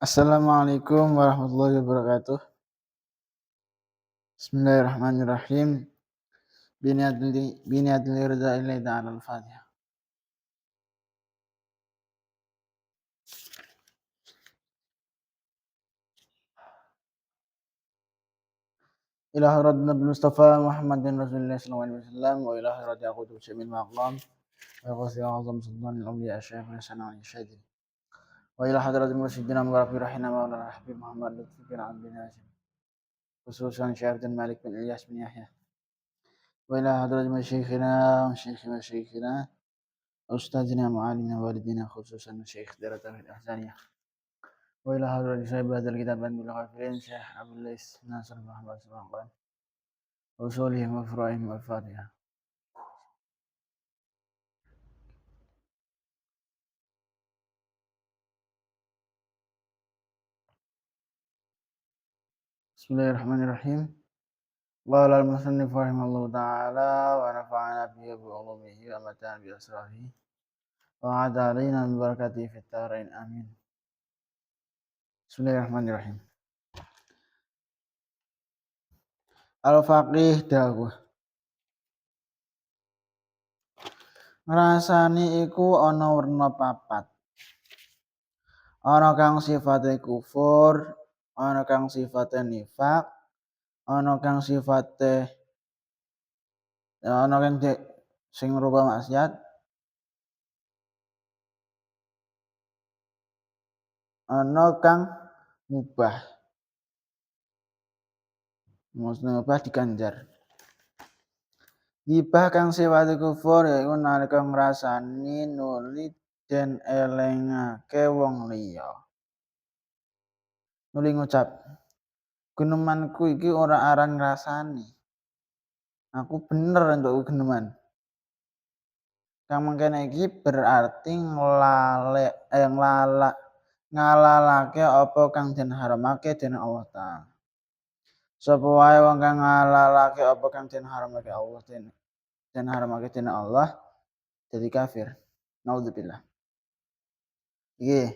Assalamualaikum warahmatullahi wabarakatuh. Bismillahirrahmanirrahim. Biniadli rida ilai ta'ala al-Fatiha. Ila hadratin Nabi Mustafa Muhammadin Rasulullah sallallahu alaihi wasallam wa ila hadrati aqutu syamin maqam wa qasir azam sultan al-awliya syekh Hasan al-Syadili wa ila hadratin masjidina mubarakin rahina maulana Habib Muhammad Lutfi bin Abdin Hasim khususan Syekh bin Malik bin Ilyas bin Yahya wa ila hadratin masyikhina ustazina mu'alimina walidina khususan Syekh Darat al-Ahsaniyah wa ila hadratin sahib hadzal kitab bil ghafilin Syekh Abdul Lais Nasr Muhammad Subhanallah wa usulihim wa furu'ihim wal Fatiha. Bismillahirrahmanirrahim. Qala al-musannif rahimahullahu ta'ala wa nafa'ana bihi bi ulumihi wa mata'ana bi asrahihi wa adalina min barakatihi fit tarain amin. Bismillahirrahmanirrahim. Al-faqih dawuh ngrasani iku ana werna papat. Ana kang sifate kufur, ana kang sifate nifaq, ana kang sifate ana kang sing rupa maksiat, ana kang mubah. Maksudnya mubah diganjar. Gibah kang sifate kufur yaiku nalika ngrasani nuli den elengake wong liya. Nuli ngucap, genemanku iki ora aran ngrasani. Aku bener entuk geneman. Kang mengkene iki berarti ngalalake apa kang den haramake dening Allah Ta'ala. Sapa wae wong kang ngalalake apa kang den haramake Allah den haramake dening Allah jadi kafir. Naudzubillah. Iki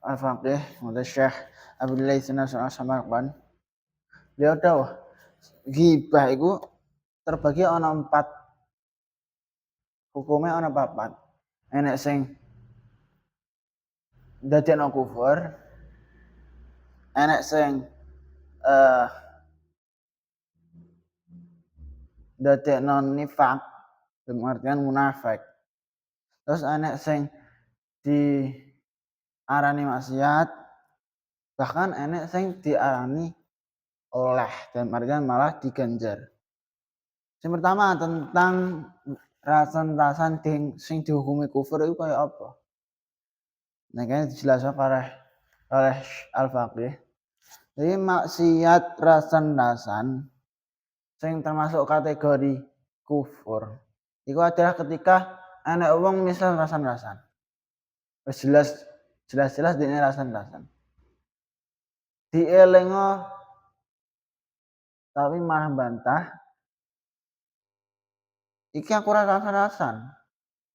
al-faqih Muhammad Syekh Abdul Lais Nasr Samarqand. Beliau tahu ghibah itu terbagi ana 4. Hukumnya ana 4. Enek sing dadekno kufur, enek sing dadekno nifaq, artian munafik. Terus enek sing diarani maksiat, bahkan enek sing diarani oleh dan artian malah diganjar. Yang pertama tentang rasan-rasan sing dihukumi kufur itu kayak apa? Nah, kayaknya dijelaskan oleh al-faqih. Jadi maksiat rasan-rasan sing termasuk kategori kufur. Itu adalah ketika ana wong misal rasan-rasan. Wis jelas-jelas dene rasan-rasan. Dielengo tapi malah bantah. Iki aku rasan-rasan.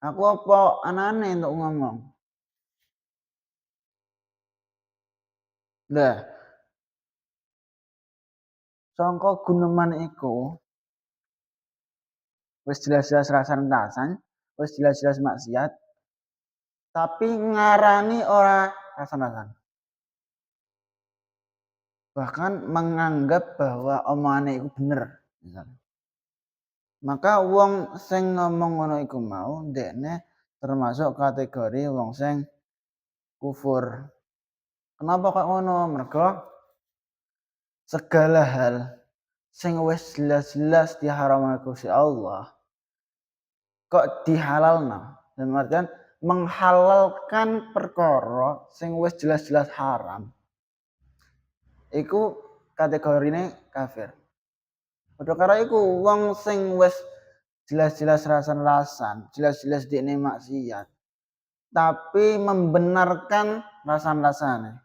Aku apa anane untuk ngomong. Lah. Sangka guneman iku wis jelas-jelas rasan-rasan, wis jelas-jelas maksiat, tapi ngarani ora rasan-rasan. Bahkan menganggap bahwa omongane iku bener, misalnya. Maka wong sing ngomong ngono iku mau ndekne termasuk kategori wong sing kufur. Kenapa kok ngono? Mergo segala hal sing wis jelas-jelas diharamake Gusti Allah kok dihalalna. Dan artian menghalalkan perkara sing wis jelas-jelas haram. Iku kategorine kafir. Padha karo iku wong sing wis jelas-jelas rasan-rasan, jelas-jelas dekne maksiat, tapi membenarkan rasan-rasane.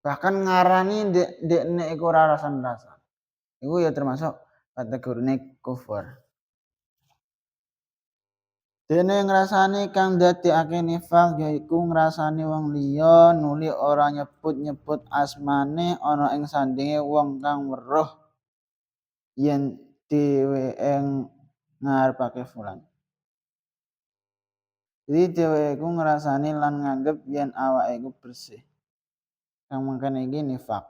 Bahkan ngarani dekne iku ora rasan-rasan. Iku ya termasuk kategorine kufur. Dene ngrasani kang ndadekake nifaq yaiku ngrasani wong liya nuli ora nyebut-nyebut asmane ana ing sandinge wong kang weruh yen dheweke ngarepake fulan. Jadi dheweke iku ngrasani lan nganggep yen awake iku bersih. Kang mangkene iki nifaq.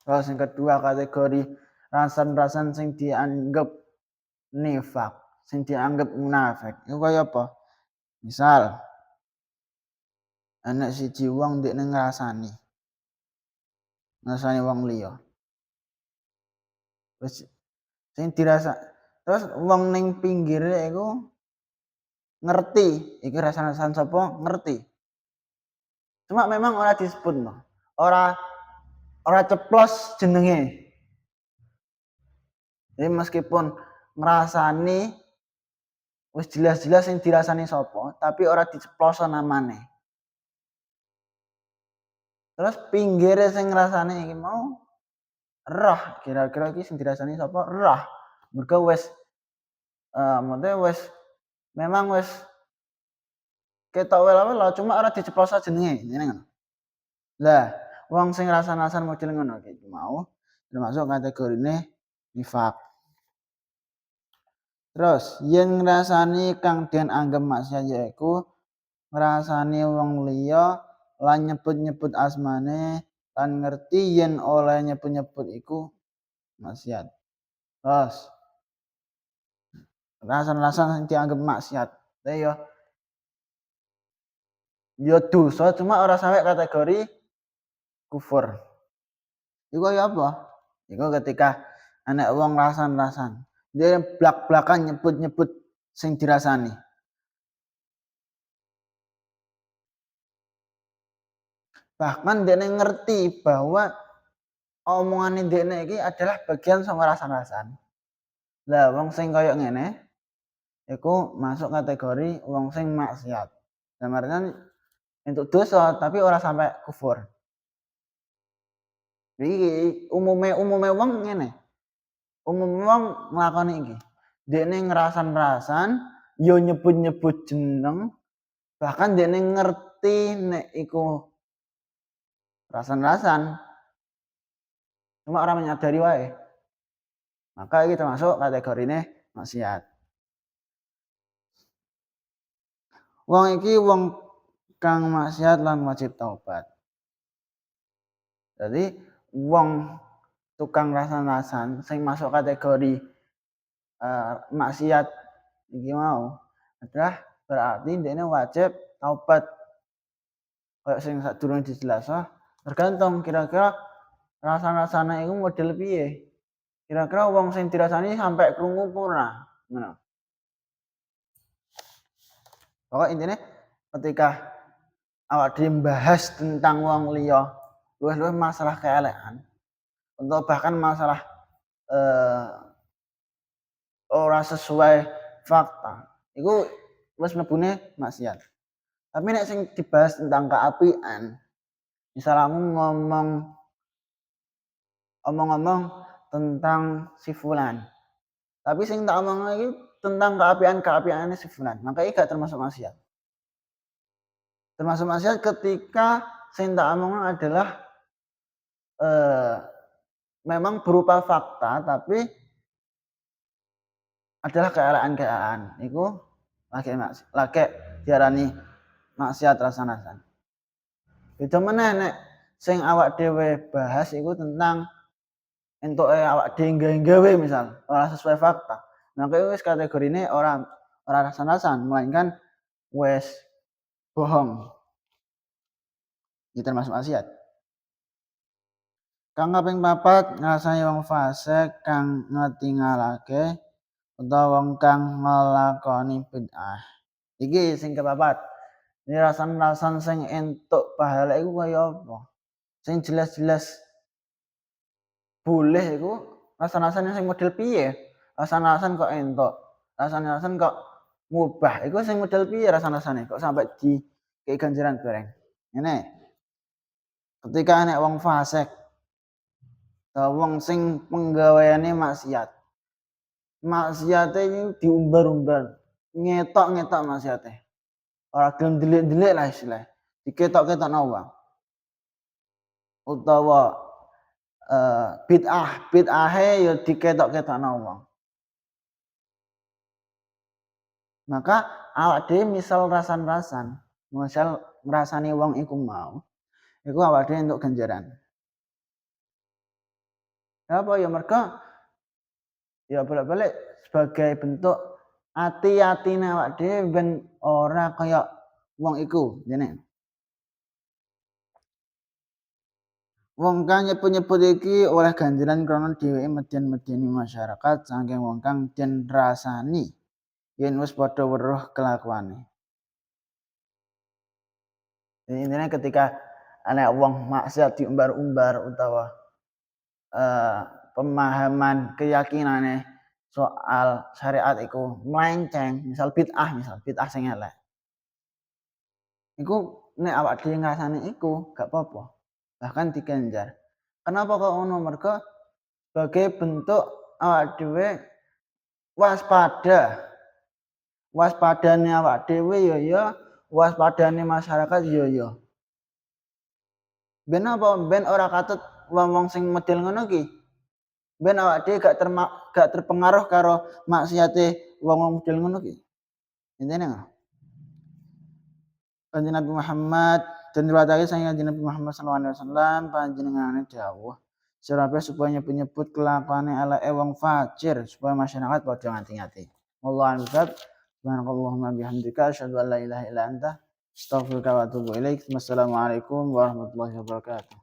Terus yang kedua kategori rasan-rasan sing dianggep nifaq, sing dianggep munafik. Iku kaya apa? Misal ana siji wong ndekne ngrasani wong liya. Wis sing dirasa terus wong ning pinggire iku ngerti iki rasan-rasan sapa ngerti. Cuma memang ora disebutno. Ora ceplos jenenge. Jadi meskipun ngrasani wis jelas-jelas sing dirasani sapa, tapi ora diceploso namane. Terus pinggire sing ngrasani iki mau roh, kira-kira iki sing dirasani sapa? Roh. Mergo wis memang wis ketok wela-wela cuma ora diceploso jenenge, ngene ngono. Lah, wong sing rasan-rasan model ngono iki mau termasuk kategorine nifaq. Terus yen ngrasani kang den anggep maksiat yaiku ngrasani wong liya lan nyebut-nyebut asmane lan ngerti yen oleh nyebut-nyebut iku maksiat. Terus rasan-rasan sing dianggep maksiat. Lah ya dosa cuma ora sampai kategori kufur. Iku kaya apa? Iku ketika ana wong rasan-rasan, dia blak-blakan nyebut-nyebut sing dirasani. Bahkan dia ngerti bahwa omongane dekne iki adalah bagian saka rasan-rasan. Lah wong sing kaya ngene iku masuk kategori wong sing maksiat. Dalam artian entuk dosa tapi ora sampai kufur. Iki umume wong ngene. Umume wong nglakoni iki. Dekne ngerasan-rasan, yo nyebut-nyebut jeneng, bahkan dekne ngerti nek iku rasan-rasan. Cuma orang menyadari wae. Maka iki termasuk kategorine maksiat. Wong iki wong kang maksiat lan wajib taubat. Jadi wong tukang rasan-rasan sing masuk kategori maksiat iki mau adalah berarti dekne wajib taubat. Kayak sing sadurunge dijelasno, tergantung kira-kira rasan-rasane iku model piye. Kira-kira wong sing dirasani sampai krungu apa ora? Ngono. Pokok intine ketika awak dhewe membahas tentang wong liya, luwih-luwih masalah keelekan atau bahkan masalah ora sesuai fakta, iku wis mlebune maksiat. Tapi nek sing dibahas tentang keapian, misal aku omong-omong tentang si fulan. Tapi sing tak omong iki tentang keapian-keapiane si fulan, maka iki gak termasuk maksiat. Termasuk maksiat ketika sing tak omong adalah memang berupa fakta tapi adalah keelekan-keelekan. Iku lagi diarani maksiat rasan-rasan. Beda meneh nek sing awak dhewe bahas iku tentang entuke awak dhewe gawe misal, ora sesuai fakta. Maka wis kategorine ora rasan-rasan, melainkan wis bohong. Iki termasuk maksiat. Kang kaping 4 ngrasani wong fasik kang ngetingalake utawa wong kang nglakoni bid'ah. Iki sing kepapat. Ini rasan-rasan sing entuk pahala iku kaya apa? Sing jelas-jelas boleh iku rasan-rasan sing model piye? Rasan-rasan kok entuk, rasan-rasan kok mubah. Iku sing model piye rasan-rasane kok sampai dikei ganjaran bareng. Ngene. Ketika nek wong fasik wong sing penggaweane maksiat. Maksiate iki diumbar-umbar. ngetok-ngetok maksiate. Ora gelem delik-delik lah istilah. Diketok-ketokno wong. Utawa bid'ahe ya diketok-ketokno wong. Maka awak dhewe misal rasan-rasan, misal ngrasani wong iku mau, iku awak dhewe entuk ganjaran. Apa ya mergo ya bolak-balik sebagai bentuk ati-atine awak dhewe ben ora kaya wong iku, ngene. Wong kang nyebut-nyebut iki oleh ganjaran krana dheweke medeni masyarakat saking wong kang den rasani yen wis padha weruh kelakuane. Jadi intinya ketika ana wong maksiat diumbar-umbar utawa pemahaman keyakinane soal syariat iku melenceng, misal bid'ah sing elek. Iku nek awak dhewe ngrasani iku gak apa-apa. Bahkan diganjar. Kenapa kok ngono? Mergo sebagai bentuk awak dhewe waspada. Waspadane awak dhewe ya, waspadane masyarakat ya. Ben apa? Ben ora katut wong-wong sing model ngono ki. Ben awak dhewe gak terpengaruh karo maksiate wong-wong model ngono ki. Intine ngono. Kanjeng Nabi Muhammad dan riwayatake saking Kanjeng Nabi Muhammad sallallahu alaihi wasallam panjenengane dawuh supaya nyebut kelakuane eleke wong fajir supaya masyarakat padha ngati-ngati. Wallahu a'lam. Subhanakallahumma bihamdika asyhadu an la ilaha illa anta astaghfiruka wa atubu ilaik. Wassalamualaikum warahmatullahi wabarakatuh.